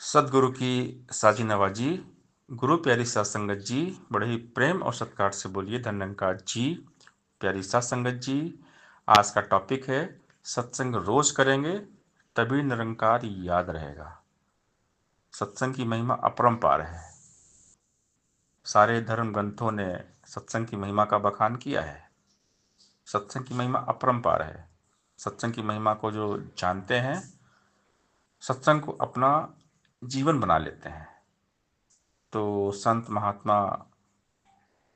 सदगुरु की साजी नवाजी। गुरु प्यारी सात संगत जी, बड़े ही प्रेम और सत्कार से बोलिए धन्यंकार जी। प्यारी सात संगत जी, आज का टॉपिक है सत्संग रोज करेंगे तभी निरंकार याद रहेगा। सत्संग की महिमा अपरंपार है। सारे धर्म ग्रंथों ने सत्संग की महिमा का बखान किया है। सत्संग की महिमा अपरंपार है। सत्संग की महिमा को जो जानते हैं, सत्संग को अपना जीवन बना लेते हैं। तो संत महात्मा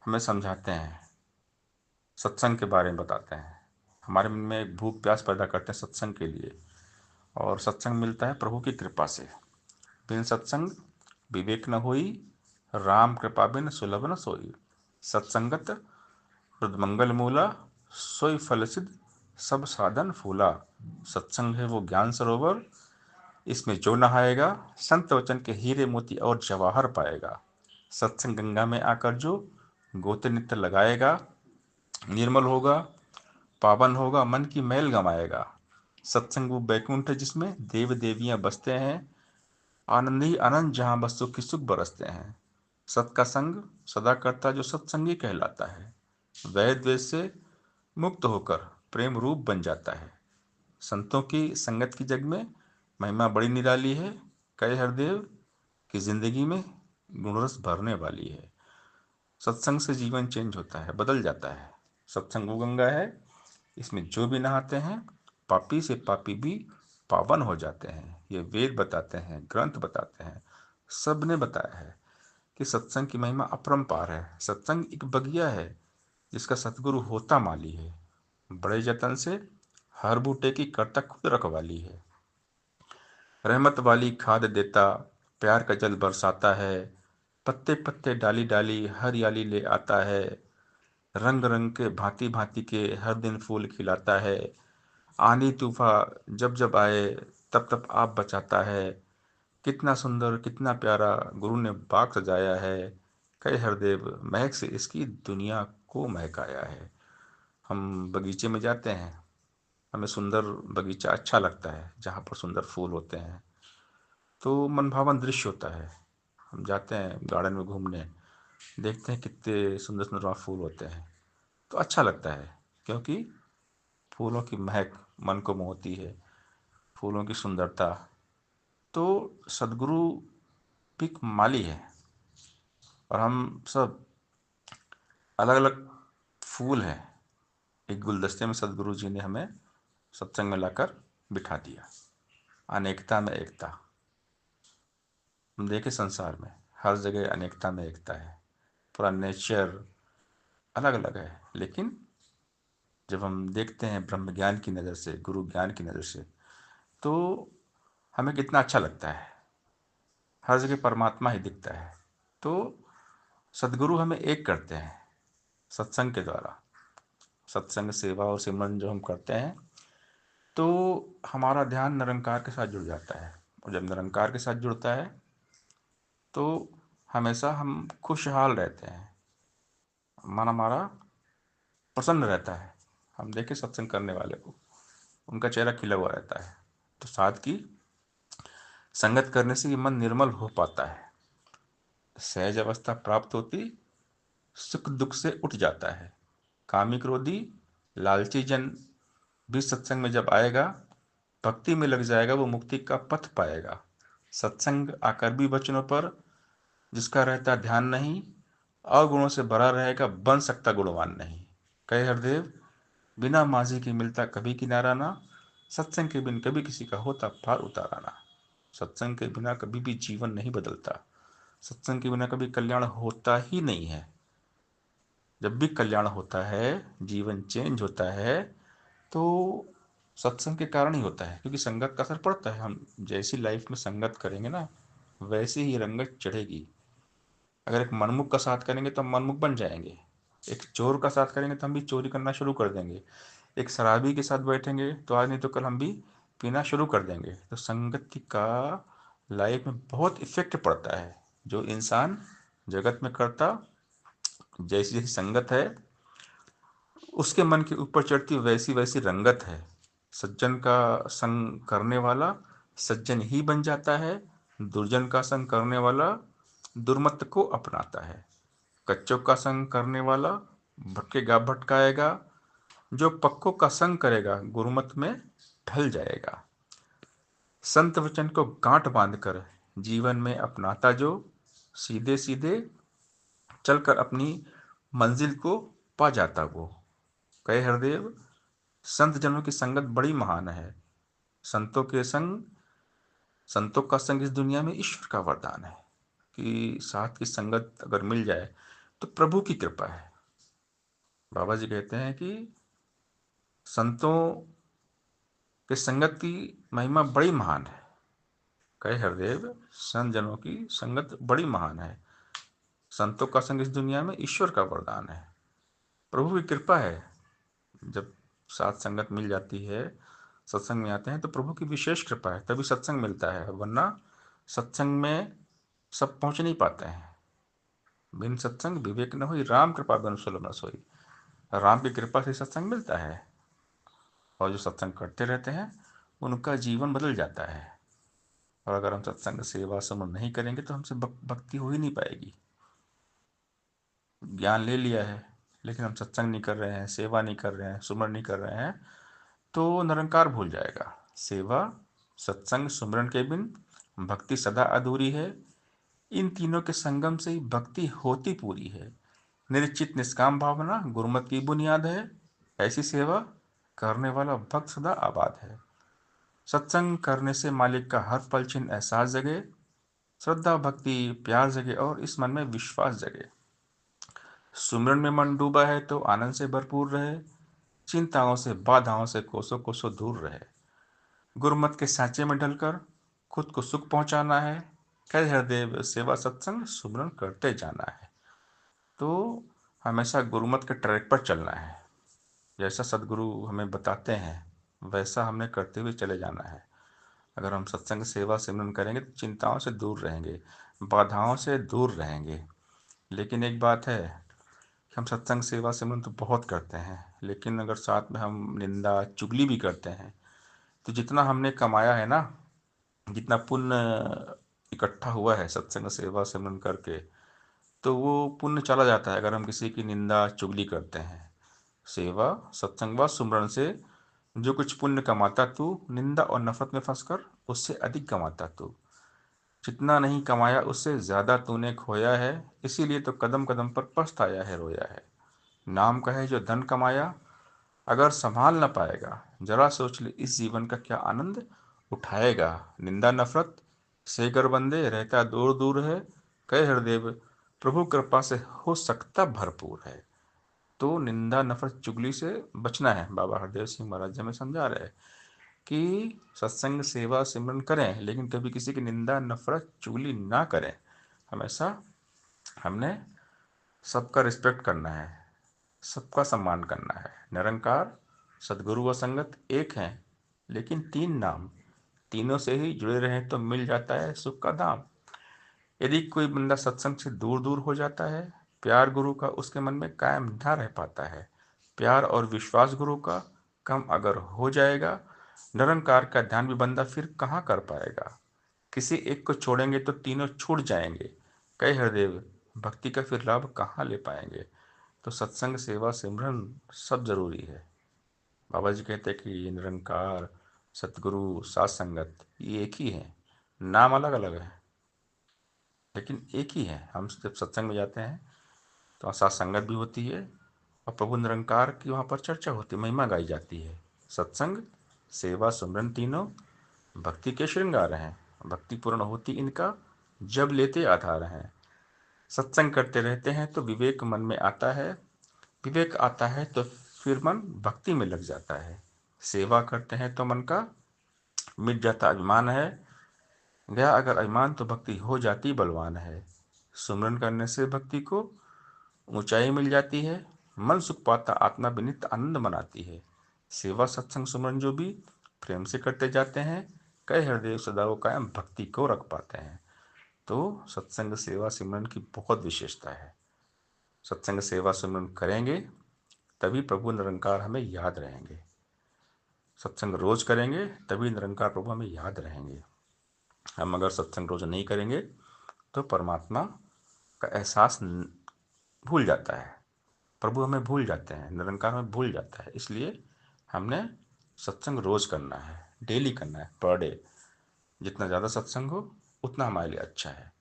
हमें समझाते हैं, सत्संग के बारे में बताते हैं, हमारे मन में एक भूख प्यास पैदा करते हैं सत्संग के लिए। और सत्संग मिलता है प्रभु की कृपा से। बिन सत्संग विवेक न होई, राम कृपा बिन सुलभ न सोई। सत्संगत हृदमंगल मूला, सोई फल सिद्ध सब साधन फूला। सत्संग है वो ज्ञान सरोवर, इसमें जो नहाएगा संत वचन के हीरे मोती और जवाहर पाएगा। सत्संग गंगा में आकर जो गोते नित्य लगाएगा, निर्मल होगा, पावन होगा, मन की मैल गमाएगा। सत्संग वो बैकुंठ है जिसमें देव देवियां बसते हैं, आनंद ही आनंद जहां बस सुख की सुख बरसते हैं। सत का संग सदा करता जो सत्संगी कहलाता है, वैर द्वेष से मुक्त होकर प्रेम रूप बन जाता है। संतों की संगत की जग में महिमा बड़ी निराली है, कहे हरदेव की जिंदगी में गुणरस भरने वाली है। सत्संग से जीवन चेंज होता है, बदल जाता है। सत्संग वो गंगा है, इसमें जो भी नहाते हैं पापी से पापी भी पावन हो जाते हैं। ये वेद बताते हैं, ग्रंथ बताते हैं, सब ने बताया है कि सत्संग की महिमा अपरंपार है। सत्संग एक बगिया है जिसका सतगुरु होता माली है। बड़े जतन से हर बूटे की करता खुद रखवाली है। रहमत वाली खाद देता, प्यार का जल बरसाता है। पत्ते पत्ते डाली डाली हरियाली ले आता है। रंग रंग के भांति भांति के हर दिन फूल खिलाता है। आंधी तूफान जब जब आए तब तब आप बचाता है। कितना सुंदर कितना प्यारा गुरु ने बाग सजाया है। कई हरदेव महक से इसकी दुनिया को महकाया है। हम बगीचे में जाते हैं, हमें सुंदर बगीचा अच्छा लगता है जहाँ पर सुंदर फूल होते हैं, तो मनभावन दृश्य होता है। हम जाते हैं गार्डन में घूमने, देखते हैं कितने सुंदर सुंदर वहाँ फूल होते हैं, तो अच्छा लगता है, क्योंकि फूलों की महक मन को मोहती है, फूलों की सुंदरता। तो सदगुरु भी एक माली है और हम सब अलग अलग फूल हैं। एक गुलदस्ते में सदगुरु जी ने हमें सत्संग में लाकर बिठा दिया। अनेकता में एकता। हम देखें संसार में हर जगह अनेकता में एकता है, पूरा नेचर अलग अलग है, लेकिन जब हम देखते हैं ब्रह्म ज्ञान की नज़र से, गुरु ज्ञान की नज़र से, तो हमें कितना अच्छा लगता है। हर जगह परमात्मा ही दिखता है। तो सदगुरु हमें एक करते हैं सत्संग के द्वारा। सत्संग सेवा और सिमरन जो हम करते हैं, तो हमारा ध्यान निरंकार के साथ जुड़ जाता है। और जब निरंकार के साथ जुड़ता है तो हमेशा हम खुशहाल रहते हैं, मन हमारा प्रसन्न रहता है। हम देखें सत्संग करने वाले को, उनका चेहरा खिला हुआ रहता है। तो साथ की संगत करने से ये मन निर्मल हो पाता है, सहज अवस्था प्राप्त होती, सुख दुख से उठ जाता है। कामी क्रोधी लालची जन भी सत्संग में जब आएगा, भक्ति में लग जाएगा, वो मुक्ति का पथ पाएगा। सत्संग आकर भी वचनों पर जिसका रहता ध्यान नहीं, अवगुणों से भरा रहेगा, बन सकता गुणवान नहीं। कहे हरदेव बिना मांझी के मिलता कभी किनारा ना, सत्संग के बिन कभी किसी का होता पार उतारा ना। सत्संग के बिना कभी भी जीवन नहीं बदलता, सत्संग के बिना कभी कल्याण होता ही नहीं है। जब भी कल्याण होता है, जीवन चेंज होता है, तो सत्संग के कारण ही होता है, क्योंकि संगत का असर पड़ता है। हम जैसी लाइफ में संगत करेंगे ना, वैसे ही रंगत चढ़ेगी। अगर एक मनमुख का साथ करेंगे तो हम मनमुख बन जाएंगे। एक चोर का साथ करेंगे तो हम भी चोरी करना शुरू कर देंगे। एक शराबी के साथ बैठेंगे तो आज नहीं तो कल हम भी पीना शुरू कर देंगे। तो संगत का लाइफ में बहुत इफेक्ट पड़ता है। जो इंसान जगत में करता, जैसी जैसी संगत है उसके मन के ऊपर चढ़ती वैसी वैसी रंगत है। सज्जन का संग करने वाला सज्जन ही बन जाता है, दुर्जन का संग करने वाला दुर्मत को अपनाता है। कच्चों का संग करने वाला भटकेगा भटकाएगा, जो पक्कों का संग करेगा गुरुमत में ढल जाएगा। संत वचन को गांठ बांधकर जीवन में अपनाता जो, सीधे सीधे चलकर अपनी मंजिल को पा जाता वो। कहे हरदेव, संत जनों की संगत बड़ी महान है। संतों के संग संतों का संग इस दुनिया में ईश्वर का वरदान है कि साथ की संगत अगर मिल जाए तो प्रभु की कृपा है। बाबा जी कहते हैं कि संतों के संगत की महिमा बड़ी महान है। कहे हरदेव, संत जनों की संगत बड़ी महान है। संतों का संग इस दुनिया में ईश्वर का वरदान है, प्रभु की कृपा है। जब साथ संगत मिल जाती है, सत्संग में आते हैं, तो प्रभु की विशेष कृपा है, तभी सत्संग मिलता है, वरना सत्संग में सब पहुंच नहीं पाते हैं। बिन सत्संग विवेक न होई, राम कृपा बिनु सुलभ न सोई। राम की कृपा से सत्संग मिलता है, और जो सत्संग करते रहते हैं उनका जीवन बदल जाता है। और अगर हम सत्संग सेवा सुमन नहीं करेंगे तो हमसे भक्ति हो ही नहीं पाएगी। ज्ञान ले लिया है लेकिन हम सत्संग नहीं कर रहे हैं, सेवा नहीं कर रहे हैं, सुमरन नहीं कर रहे हैं, तो निरंकार भूल जाएगा। सेवा, सत्संग, सुमरन के बिन भक्ति सदा अधूरी है। इन तीनों के संगम से ही भक्ति होती पूरी है। निश्चित निष्काम भावना गुरुमत की बुनियाद है। ऐसी सेवा करने वाला भक्त सदा आबाद है। सत्संग करने से मालिक का हर पल छिन एहसास जगे, श्रद्धा भक्ति प्यार जगे और इस मन में विश्वास जगे। सुमिरन में मन डूबा है तो आनंद से भरपूर रहे, चिंताओं से बाधाओं से कोसों कोसों दूर रहे। गुरुमत के सांचे में ढलकर खुद को सुख पहुंचाना है। कह हरदेव, सेवा सत्संग सुमिरन करते जाना है। तो हमेशा गुरुमत के ट्रैक पर चलना है। जैसा सदगुरु हमें बताते हैं वैसा हमने करते हुए चले जाना है। अगर हम सत्संग सेवा सिमरन करेंगे तो चिंताओं से दूर रहेंगे, बाधाओं से दूर रहेंगे। लेकिन एक बात है कि हम सत्संग सेवा सिमरन तो बहुत करते हैं, लेकिन अगर साथ में हम निंदा चुगली भी करते हैं तो जितना हमने कमाया है ना, जितना पुण्य इकट्ठा हुआ है सत्संग सेवा सिमरन करके, तो वो पुण्य चला जाता है अगर हम किसी की निंदा चुगली करते हैं। सेवा सत्संग व सुमरन से जो कुछ पुण्य कमाता तू, निंदा और नफरत में फंसकर उससे अधिक कमाता तू। जितना नहीं कमाया उससे ज्यादा तूने खोया है, इसीलिए तो कदम कदम पर पछताया है, रोया है। नाम का है जो धन कमाया, अगर संभाल न पाएगा, जरा सोच ले इस जीवन का क्या आनंद उठाएगा। निंदा नफरत से गर बंदे रहता दूर दूर है, कहे हरदेव प्रभु कृपा से हो सकता भरपूर है। तो निंदा नफरत चुगली से बचना है। बाबा हरदेव सिंह महाराज हमें समझा रहे हैं कि सत्संग सेवा सिमरन करें लेकिन कभी किसी की निंदा नफरत चुगली ना करें। हमेशा हमने सबका रिस्पेक्ट करना है, सबका सम्मान करना है। निरंकार सदगुरु व संगत एक हैं, लेकिन तीन नाम, तीनों से ही जुड़े रहें तो मिल जाता है सुख का धाम। यदि कोई बंदा सत्संग से दूर दूर हो जाता है, प्यार गुरु का उसके मन में कायम ना रह पाता है। प्यार और विश्वास गुरु का कम अगर हो जाएगा, निरंकार का ध्यान भी बंदा फिर कहाँ कर पाएगा। किसी एक को छोड़ेंगे तो तीनों छूट जाएंगे। कई हरदेव, भक्ति का फिर लाभ कहाँ ले पाएंगे। तो सत्संग सेवा सिमरन सब जरूरी है। बाबा जी कहते हैं कि ये निरंकार सतगुरु साथ संगत ये एक ही है, नाम अलग अलग है लेकिन एक ही है। हम जब सत्संग में जाते हैं तो वहाँ साथ संगत भी होती है और प्रभु निरंकार की वहाँ पर चर्चा होती है, महिमा गाई जाती है। सत्संग सेवा सुमरन तीनों भक्ति के श्रृंगार हैं। भक्ति पूर्ण होती इनका जब लेते आधार हैं। सत्संग करते रहते हैं तो विवेक मन में आता है, विवेक आता है तो फिर मन भक्ति में लग जाता है। सेवा करते हैं तो मन का मिट जाता अभिमान है, गया अगर अभिमान तो भक्ति हो जाती बलवान है। सुमरन करने से भक्ति को ऊंचाई मिल जाती है, मन सुख पाता आत्मा विनित आनंद मनाती है। सेवा सत्संग सुमरन जो भी प्रेम से करते जाते हैं, कई हृदय सदा वो कायम भक्ति को रख पाते हैं। तो सत्संग सेवा सिमरन की बहुत विशेषता है। सत्संग सेवा सिमरन करेंगे तभी प्रभु निरंकार हमें याद रहेंगे। सत्संग रोज करेंगे तभी निरंकार प्रभु हमें याद रहेंगे। हम अगर सत्संग रोज नहीं करेंगे तो परमात्मा का एहसास भूल जाता है, प्रभु हमें भूल जाते हैं, निरंकार हमें भूल जाता है। इसलिए हमने सत्संग रोज करना है, डेली करना है, पर डे। जितना ज़्यादा सत्संग हो उतना हमारे लिए अच्छा है।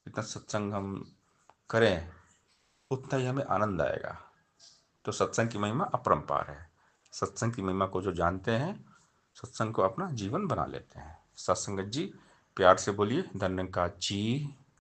जितना सत्संग हम करें उतना ही हमें आनंद आएगा। तो सत्संग की महिमा अपरंपार है। सत्संग की महिमा को जो जानते हैं, सत्संग को अपना जीवन बना लेते हैं। सत्संगत जी, प्यार से बोलिए धन्यंकार जी।